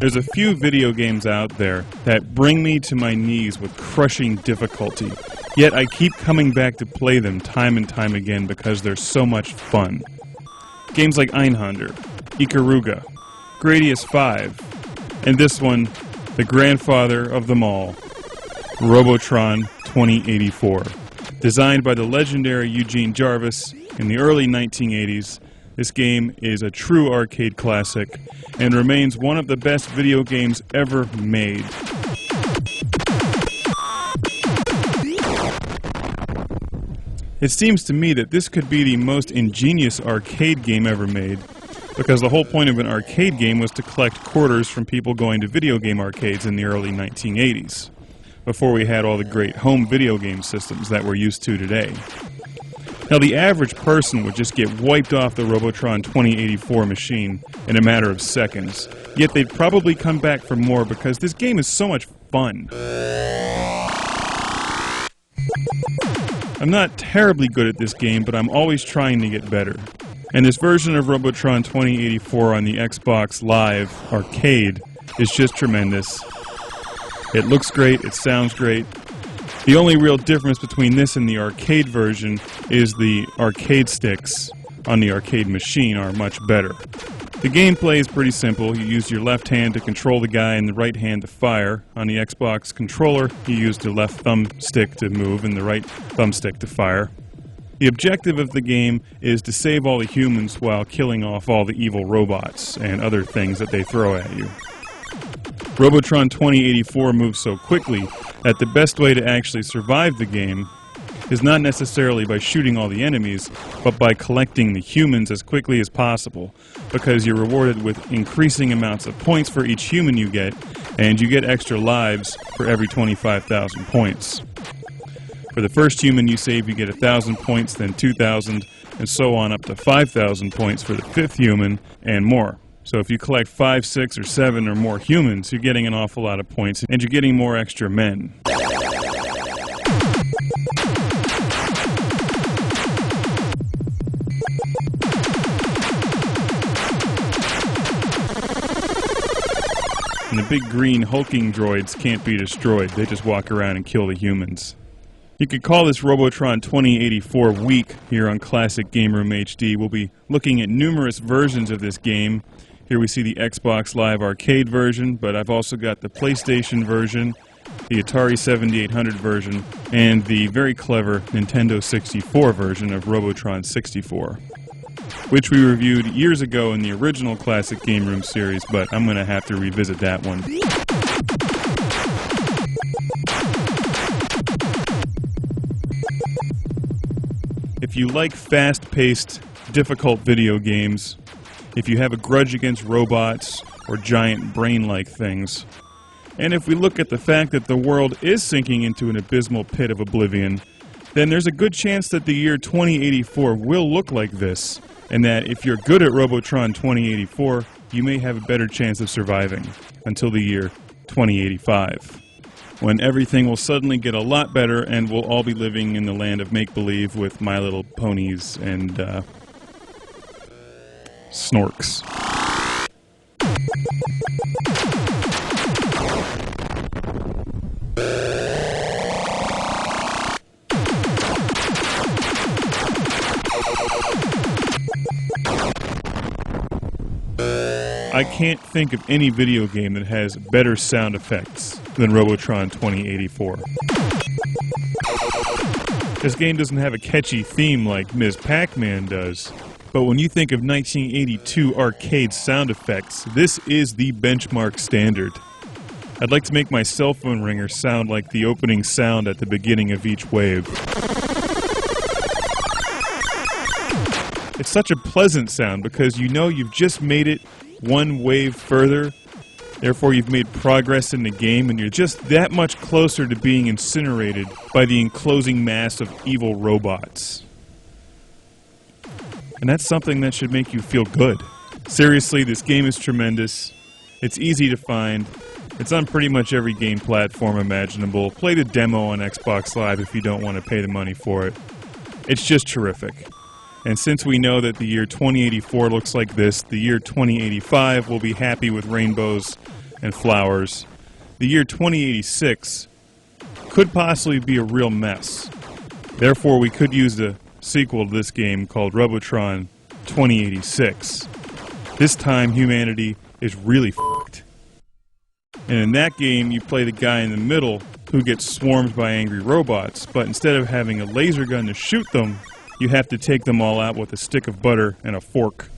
There's a few video games out there that bring me to my knees with crushing difficulty, yet I keep coming back to play them time and time again because they're so much fun. Games like Einhander, Ikaruga, Gradius 5, and this one, the grandfather of them all, ROBOTRON 2084. Designed by the legendary Eugene Jarvis in the early 1980s, this game is a true arcade classic and remains one of the best video games ever made. It seems to me that this could be the most ingenious arcade game ever made, because the whole point of an arcade game was to collect quarters from people going to video game arcades in the early 1980s, before we had all the great home video game systems that we're used to today. Now, the average person would just get wiped off the Robotron 2084 machine in a matter of seconds, yet they'd probably come back for more because this game is so much fun. I'm not terribly good at this game, but I'm always trying to get better. And this version of Robotron 2084 on the Xbox Live Arcade is just tremendous. It looks great, it sounds great. The only real difference between this and the arcade version is the arcade sticks on the arcade machine are much better. The gameplay is pretty simple. You use your left hand to control the guy and the right hand to fire. On the Xbox controller, you use the left thumbstick to move and the right thumbstick to fire. The objective of the game is to save all the humans while killing off all the evil robots and other things that they throw at you. Robotron 2084 moves so quickly that the best way to actually survive the game is not necessarily by shooting all the enemies, but by collecting the humans as quickly as possible, because you're rewarded with increasing amounts of points for each human you get, and you get extra lives for every 25,000 points. For the first human you save, you get 1,000 points, then 2,000, and so on up to 5,000 points for the fifth human, and more. So if you collect 5, 6, or 7 or more humans, you're getting an awful lot of points, and you're getting more extra men. And the big green hulking droids can't be destroyed. They just walk around and kill the humans. You could call this Robotron 2084 weak here on Classic Game Room HD. We'll be looking at numerous versions of this game. Here we see the Xbox Live Arcade version, but I've also got the PlayStation version, the Atari 7800 version, and the very clever Nintendo 64 version of Robotron 64, which we reviewed years ago in the original Classic Game Room series, but I'm going to have to revisit that one. If you like fast-paced, difficult video games, if you have a grudge against robots or giant brain-like things, and if we look at the fact that the world is sinking into an abysmal pit of oblivion, then there's a good chance that the year 2084 will look like this, and that if you're good at Robotron 2084, you may have a better chance of surviving until the year 2085, when everything will suddenly get a lot better and we'll all be living in the land of make-believe with My Little Ponies and snorks. I can't think of any video game that has better sound effects than Robotron 2084. This game doesn't have a catchy theme like Ms. Pac-Man does, But when you think of 1982 arcade sound effects, this is the benchmark standard. I'd like to make my cell phone ringer sound like the opening sound at the beginning of each wave. It's such a pleasant sound because you know you've just made it one wave further. Therefore, you've made progress in the game, and you're just that much closer to being incinerated by the enclosing mass of evil robots. And that's something that should make you feel good. Seriously, this game is tremendous. It's easy to find. It's on pretty much every game platform imaginable. Play the demo on Xbox Live if you don't want to pay the money for it. It's just terrific. And since we know that the year 2084 looks like this, the year 2085 will be happy with rainbows and flowers. The year 2086 could possibly be a real mess. Therefore, we could use a sequel to this game called ROBOTRON 2086. This time, humanity is really f***ed. And in that game, you play the guy in the middle who gets swarmed by angry robots, but instead of having a laser gun to shoot them, you have to take them all out with a stick of butter and a fork.